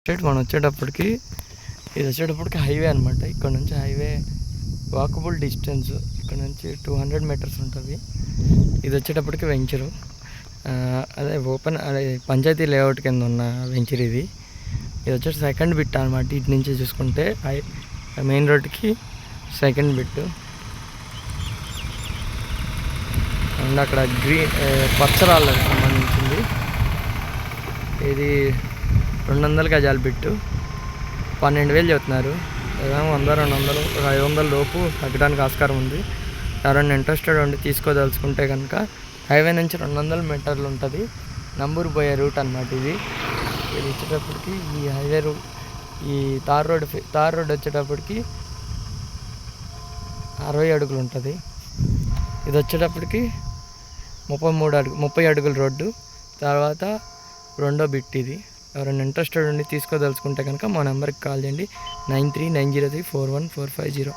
మనం వచ్చేటప్పటికి హైవే అనమాట. ఇక్కడ నుంచి హైవే వాకబుల్ డిస్టెన్స్, ఇక్కడ నుంచి 200 మీటర్స్ ఉంటుంది. ఇది వచ్చేటప్పటికి వెంచరు, అదే ఓపెన్, అదే పంచాయతీ లేఅవుట్ కింద ఉన్న వెంచర్ ఇది. ఇది వచ్చేసి సెకండ్ బిట్ అనమాట. ఇటు నుంచి చూసుకుంటే మెయిన్ రోడ్కి సెకండ్ బిట్. అండ్ అక్కడ గ్రీన్ పచ్చరాళ్ళకి సంబంధించింది. ఇది 200 గజాల బిట్టు, 12,000 చెబుతున్నారు. 100, 200, 500 లోపు తగ్గడానికి ఆస్కారం ఉంది. ఎవరైనా ఇంట్రెస్టెడ్ ఉండి తీసుకోదలుచుకుంటే కనుక హైవే నుంచి 200 మీటర్లు ఉంటుంది. నంబూరు పోయే రూట్ అనమాట ఇది. ఇది వచ్చేటప్పటికి ఈ హైవే రూట్, ఈ తార్ రోడ్ వచ్చేటప్పటికి 60 అడుగులు ఉంటుంది. ఇది వచ్చేటప్పటికి 30 అడుగుల రోడ్డు. తర్వాత రెండో బిట్ ఇది. ఎవరైనా ఇంట్రెస్టెడ్ ఉండి తీసుకోదలుచుకుంటే కనుక మా నెంబర్కి కాల్ చేయండి, 9390341450.